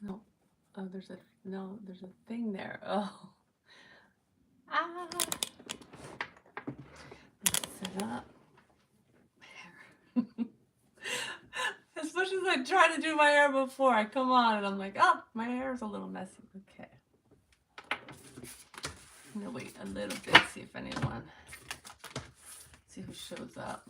No. Oh, there's a no. There's a thing there. Oh. Ah. Set it up. As much as I tried to do my hair before, I come on and I'm like, oh, my hair is a little messy. Okay. I'm gonna wait a little bit, see if anyone, see who shows up.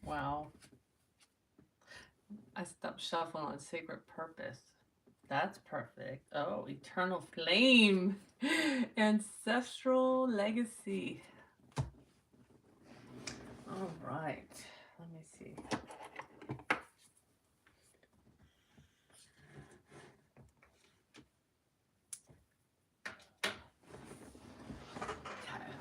Wow. I stopped shuffling on Sacred Purpose. That's perfect. Oh, Eternal Flame. Ancestral Legacy. All right. Let me see. Okay.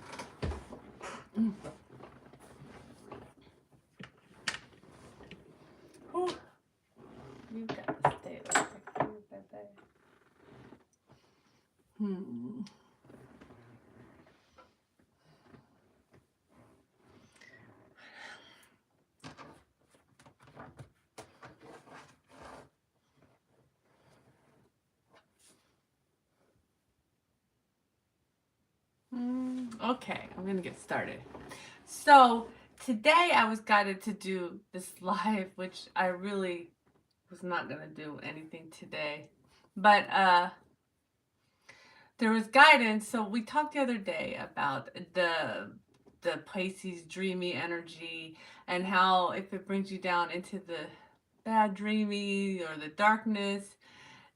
Whew. You gotta stay like that, baby. Hmm. Okay, I'm gonna get started. So today I was guided to do this live, which I really was not gonna do anything today, but there was guidance. So we talked the other day about the Pisces dreamy energy and how if it brings you down into the bad dreamy or the darkness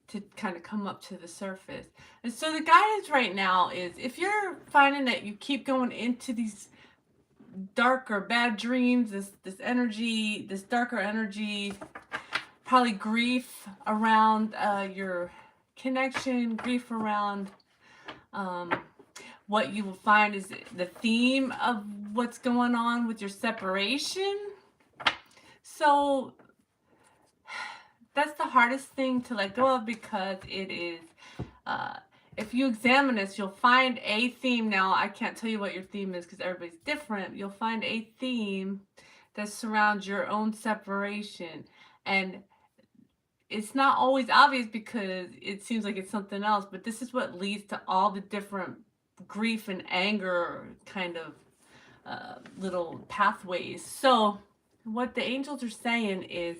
to kind of come up to the surface. And so the guidance right now is if you're finding that you keep going into these dark or bad dreams, this energy, this darker energy, probably grief around your connection, grief around um, what you will find is the theme of what's going on with your separation. So that's the hardest thing to let go of because it is uh, if you examine this, you'll find a theme. Now, I can't tell you what your theme is because everybody's different. You'll find a theme that surrounds your own separation. And it's not always obvious because it seems like it's something else, but this is what leads to all the different grief and anger kind of little pathways. So, what the angels are saying is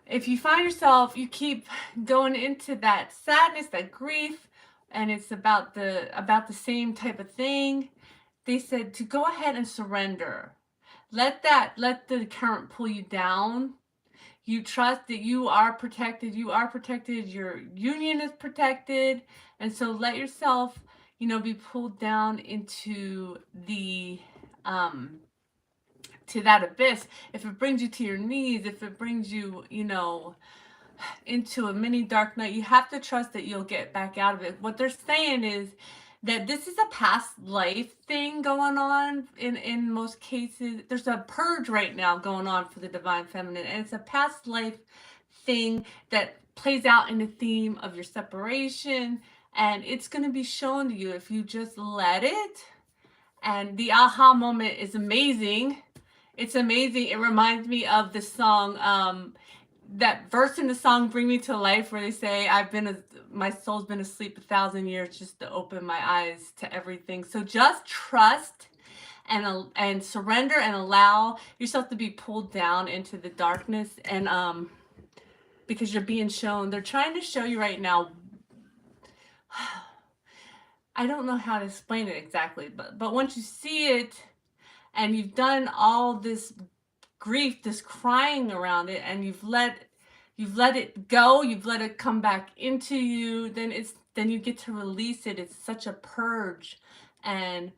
if you find yourself, you keep going into that sadness, that grief, and it's about the same type of thing, they said to go ahead and surrender. Let the current pull you down. You trust that you are protected. You are protected. Your union is protected, and so let yourself, be pulled down into the to that abyss. If it brings you to your knees, if it brings you, into a mini dark night, you have to trust that you'll get back out of it. What they're saying is that this is a past life thing going on in most cases. There's a purge right now going on for the divine feminine, and it's a past life thing that plays out in the theme of your separation, and it's going to be shown to you if you just let it. And the aha moment is amazing. It's amazing. It reminds me of the song, that verse in the song "Bring Me to Life," where they say, my soul's been asleep 1,000 years just to open my eyes to everything." So just trust and surrender and allow yourself to be pulled down into the darkness, and because you're being shown. They're trying to show you right now. I don't know how to explain it exactly, but once you see it and you've done all this grief, this crying around it, and you've let it go, you've let it come back into you, then you get to release it. It's such a purge, and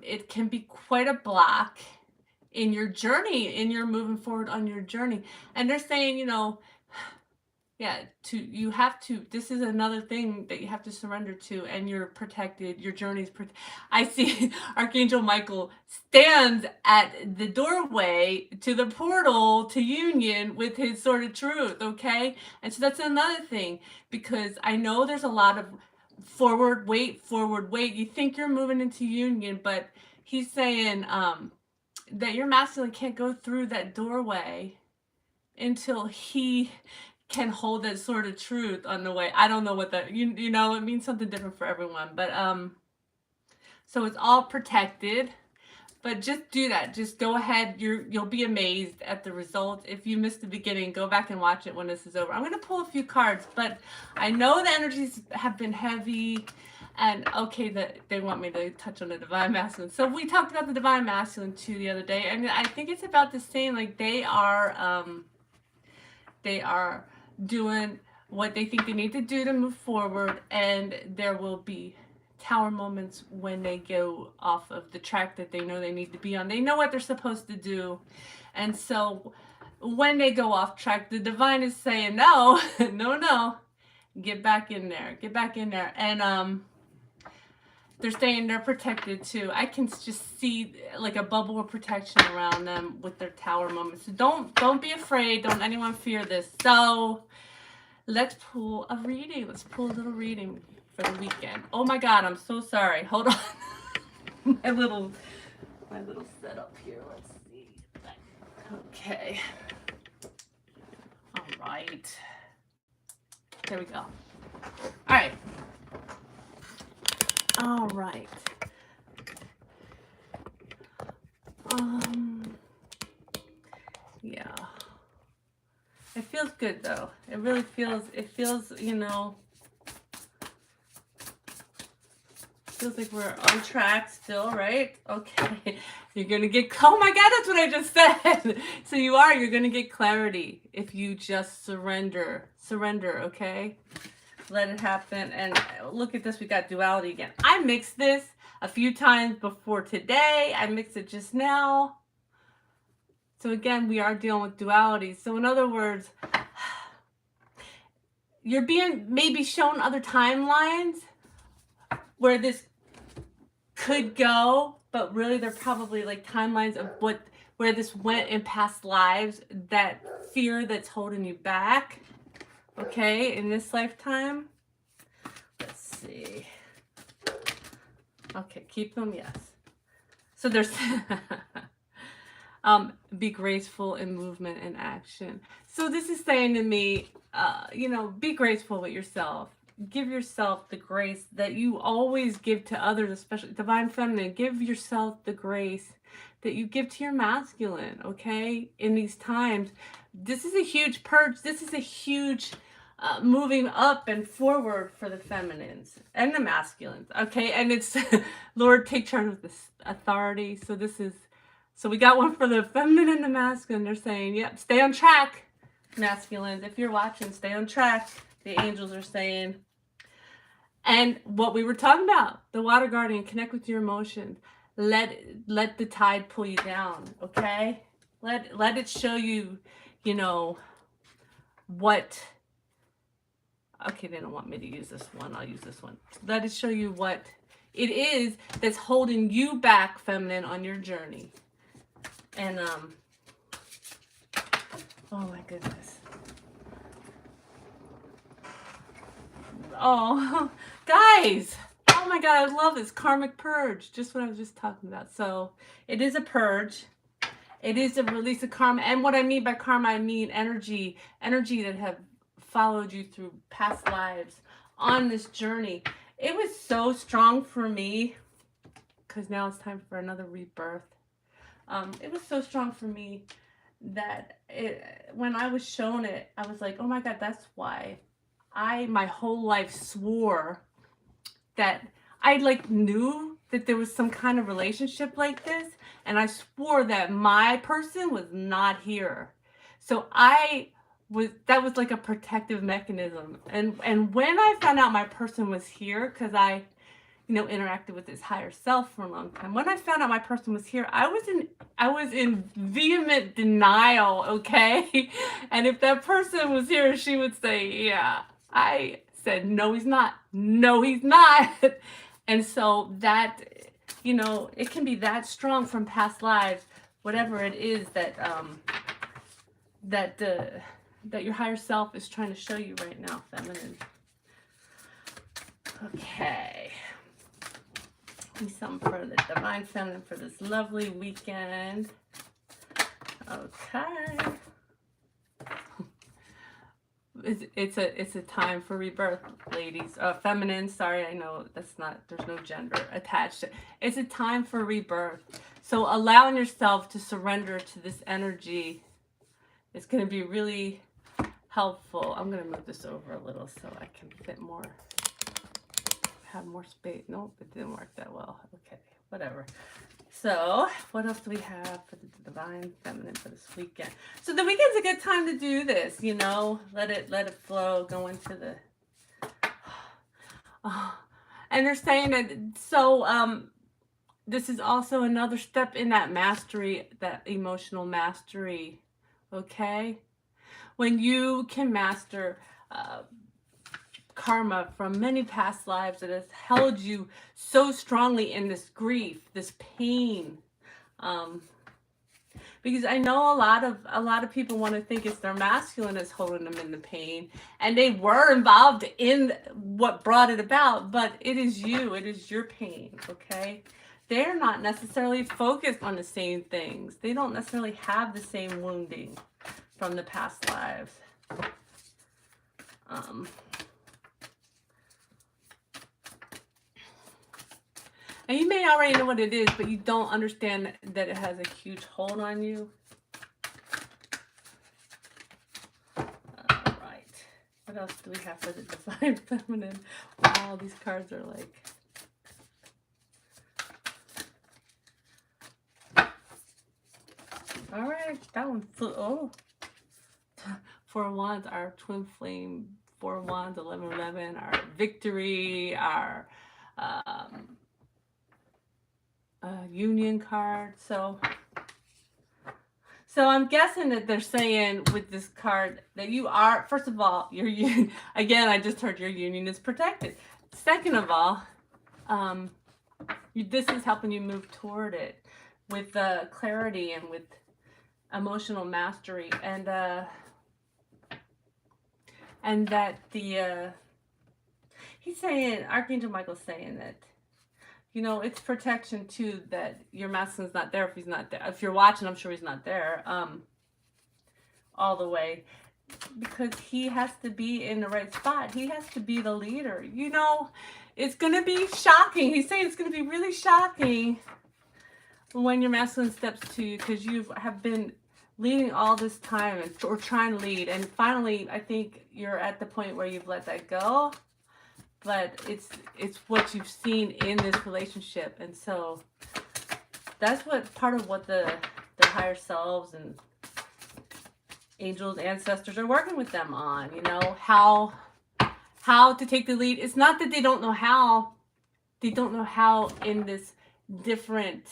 it can be quite a block in your journey, in your moving forward on your journey. And they're saying, Yeah, you have to, this is another thing that you have to surrender to, and you're protected, your journey's I see Archangel Michael stands at the doorway to the portal to union with his sword of truth, okay? And so that's another thing, because I know there's a lot of forward wait, you think you're moving into union, but he's saying that your masculine can't go through that doorway until he can hold that sort of truth on the way. I don't know what that, you know, it means something different for everyone, but so it's all protected. But just do that. Just go ahead. You'll be amazed at the results. If you missed the beginning, go back and watch it when this is over. I'm going to pull a few cards, but I know the energies have been heavy, and okay, that they want me to touch on the divine masculine. So we talked about the divine masculine too the other day, and I think it's about the same. Like they are doing what they think they need to do to move forward, and there will be tower moments when they go off of the track that they know they need to be on. They know what they're supposed to do. And so when they go off track, the divine is saying, no, no, get back in there, get back in there. And they're saying they're protected too. I can just see like a bubble of protection around them with their tower moments. So don't be afraid. Don't anyone fear this. So let's pull a reading. Let's pull a little reading for the weekend. Oh my God, I'm so sorry. Hold on. my little setup here. Let's see. Okay. All right. There we go. All right. All right. Yeah. It feels good though. It really feels, you know, feels like we're on track still, right? Okay. You're going to get, oh my God, that's what I just said. So you're going to get clarity if you just surrender, okay? Let it happen. And look at this, we got duality again. I mixed this a few times before today. I mixed it just now. So again, we are dealing with duality. So in other words, you're being maybe shown other timelines where this could go, but really they're probably like timelines of where this went in past lives, that fear that's holding you back, okay, in this lifetime. Let's see. Okay, keep them, yes. So there's be graceful in movement and action. So this is saying to me, you know, be graceful with yourself. Give yourself the grace that you always give to others, especially divine feminine. Give yourself the grace that you give to your masculine, okay? In these times, this is a huge purge. This is a huge moving up and forward for the feminines and the masculines, okay? And it's, Lord, take charge with this authority. So we got one for the feminine and the masculine. They're saying, yep, stay on track, masculines. If you're watching, stay on track. The angels are saying. And what we were talking about, the water guardian, connect with your emotions. Let the tide pull you down, okay? Let it show you, you know, what. Okay, they don't want me to use this one. I'll use this one. Let it show you what it is that's holding you back, feminine, on your journey. And oh my goodness. Oh, guys. Oh my God, I love this. Karmic purge. Just what I was just talking about. So it is a purge. It is a release of karma. And what I mean by karma, I mean energy that have followed you through past lives on this journey. It was so strong for me because now it's time for another rebirth. It was so strong for me that when I was shown it, I was like, oh my God, that's why my whole life swore that I like knew that there was some kind of relationship like this, and I swore that my person was not here. So that was like a protective mechanism. And when I found out my person was here, because I interacted with his higher self for a long time. When I found out my person was here, I was in vehement denial, okay? And if that person was here, she would say, yeah. I said, no, he's not. No, he's not. And so that, it can be that strong from past lives, whatever it is that your higher self is trying to show you right now, feminine. Okay. Be something for the divine feminine for this lovely weekend. Okay. It's a time for rebirth, ladies. Feminine, sorry, I know there's no gender attached. It's a time for rebirth. So allowing yourself to surrender to this energy is going to be really helpful. I'm going to move this over a little so I can fit more, have more space. Nope, it didn't work that well. Okay, whatever. So what else do we have for the divine feminine for this weekend? So the weekend's a good time to do this, let it flow, go into the, and they're saying that, so this is also another step in that mastery, that emotional mastery, okay? When you can master karma from many past lives that has held you so strongly in this grief, this pain. Because I know a lot of people want to think it's their masculine that's holding them in the pain, and they were involved in what brought it about, but it is you, it is your pain, okay? They're not necessarily focused on the same things. They don't necessarily have the same wounding from the past lives. And you may already know what it is, but you don't understand that it has a huge hold on you. All right. What else do we have for the divine feminine? Wow, these cards are like... All right, that one flew. Oh. 4 of Wands, our twin flame, 4 of Wands, 1111, our victory, our... union card. So I'm guessing that they're saying with this card that you are, first of all, your union, again, I just heard your union is protected. Second of all, this is helping you move toward it with clarity and with emotional mastery, and that he's saying, Archangel Michael's saying that, it's protection too, that your masculine's not there if he's not there. If you're watching, I'm sure he's not there all the way, because he has to be in the right spot. He has to be the leader. It's going to be shocking. He's saying it's going to be really shocking when your masculine steps to you, because you have been leading all this time or trying to lead. And finally, I think you're at the point where you've let that go. But it's what you've seen in this relationship, and so that's what part of what the higher selves and angels, ancestors are working with them on. How to take the lead. It's not that they don't know how. They don't know how in this different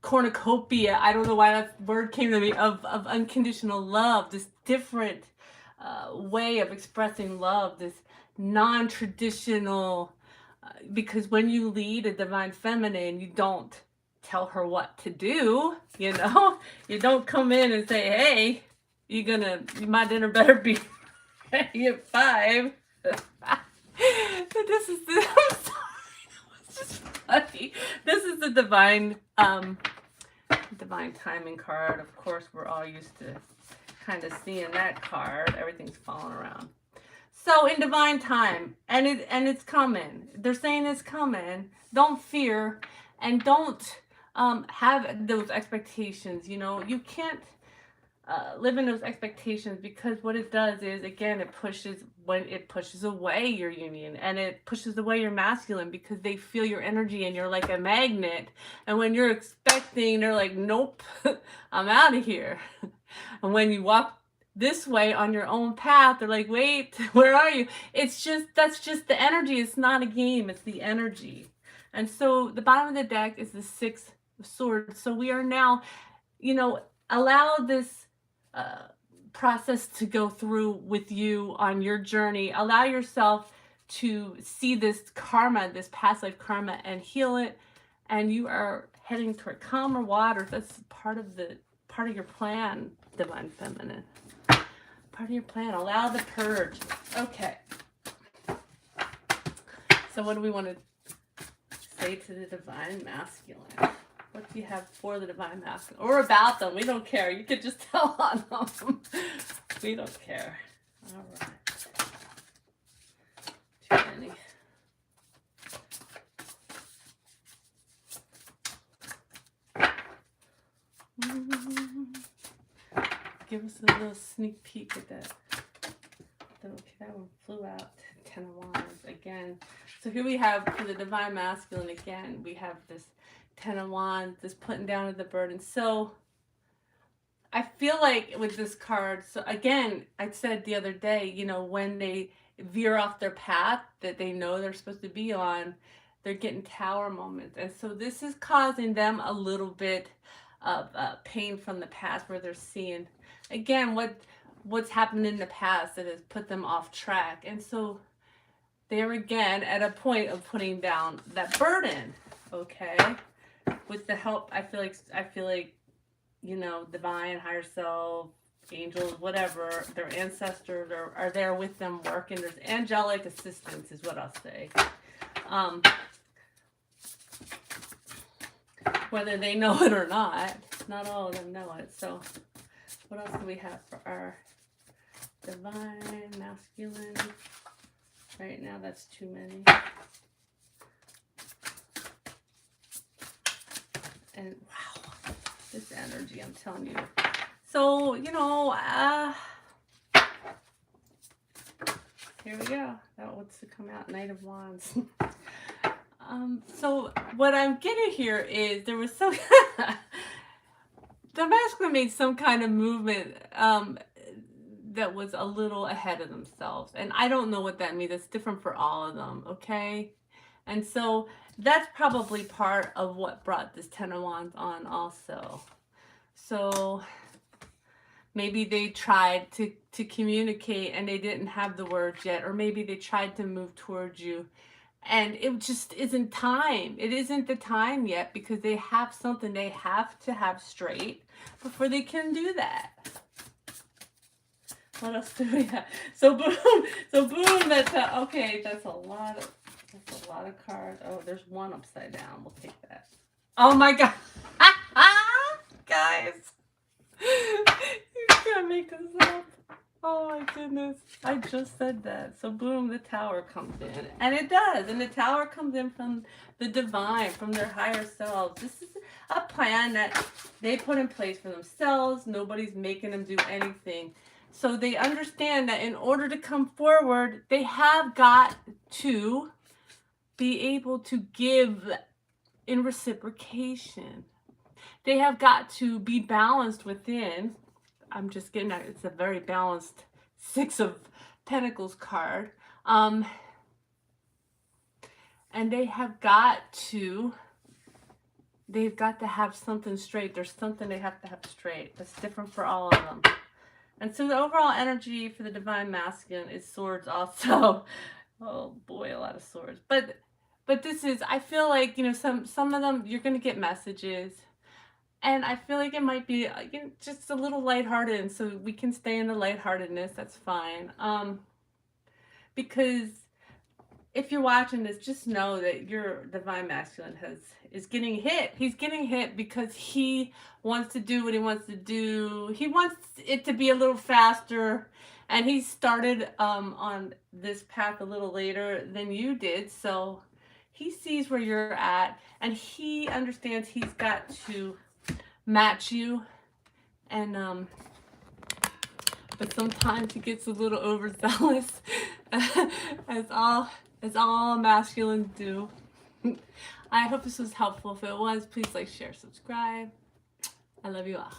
cornucopia. I don't know why that word came to me of unconditional love. This different way of expressing love. This non-traditional, because when you lead a divine feminine, you don't tell her what to do, you don't come in and say, hey, my dinner better be ready at 5. This is the, I'm sorry, that was just funny. This is the divine timing card. Of course, we're all used to kind of seeing that card. Everything's falling around. So in divine time, and it's coming. They're saying it's coming. Don't fear, and don't have those expectations. You can't live in those expectations, because what it does is, again, it pushes away your union, and it pushes away your masculine, because they feel your energy and you're like a magnet. And when you're expecting, they're like, nope, I'm out of here. And when you walk this way on your own path, they're like, wait, where are you? That's just the energy. It's not a game. It's the energy. And so the bottom of the deck is the Six of Swords. So we are now, allow this process to go through with you on your journey. Allow yourself to see this karma, this past life karma, and heal it. And you are heading toward calmer waters. That's part of your plan, Divine Feminine. Part of your plan. Allow the purge. Okay. So what do we want to say to the Divine Masculine? What do you have for the Divine Masculine? Or about them? We don't care. You could just tell on them. We don't care. All right. Too many. Give us a little sneak peek at that. Okay, that one flew out. 10 of Wands again. So here we have for the Divine Masculine again, we have this 10 of Wands, this putting down of the burden. So I feel like with this card, so again, I said the other day, when they veer off their path that they know they're supposed to be on, they're getting tower moments. And so this is causing them a little bit of pain from the past, where they're seeing, again, what's happened in the past that has put them off track. And so they're again at a point of putting down that burden, okay? With the help, I feel like, divine, higher self, angels, whatever, their ancestors are there with them working. There's angelic assistance is what I'll say. Whether they know it or not all of them know it. So what else do we have for our Divine Masculine? Right now, that's too many. And wow, this energy, I'm telling you. So, here we go. That wants to come out, Knight of Wands. So what I'm getting here is there was some the masculine made some kind of movement that was a little ahead of themselves, and I don't know what that means. It's different for all of them, okay? And so that's probably part of what brought this 10 of Wands on also. So maybe they tried to communicate and they didn't have the words yet, or maybe they tried to move towards you and it just isn't time. It isn't the time yet, because they have something they have to have straight before they can do that. What else do we have? So boom, that's okay, that's a lot of cards. Oh, there's one upside down. We'll take that. Oh my God. Guys. You can't make this up. Oh my goodness. I just said that. So boom, the Tower comes in. And it does. And the Tower comes in from the divine, from their higher selves. This is a plan that they put in place for themselves. Nobody's making them do anything. So they understand that in order to come forward, they have got to be able to give in reciprocation. They have got to be balanced within. I'm just getting that it's a very balanced Six of Pentacles card. And they've got to have something straight. There's something they have to have straight. That's different for all of them. And so the overall energy for the Divine Masculine is swords also. Oh boy, a lot of swords. But this is, I feel like, some of them, you're going to get messages. And I feel like it might be just a little lighthearted. And so we can stay in the lightheartedness. That's fine. Because if you're watching this, just know that your Divine Masculine is getting hit. He's getting hit because he wants to do what he wants to do. He wants it to be a little faster. And he started on this path a little later than you did. So he sees where you're at. And he understands he's got to match you. And but sometimes he gets a little overzealous. as all masculines do. I hope this was helpful. If it was, please like, share, subscribe. I love you all.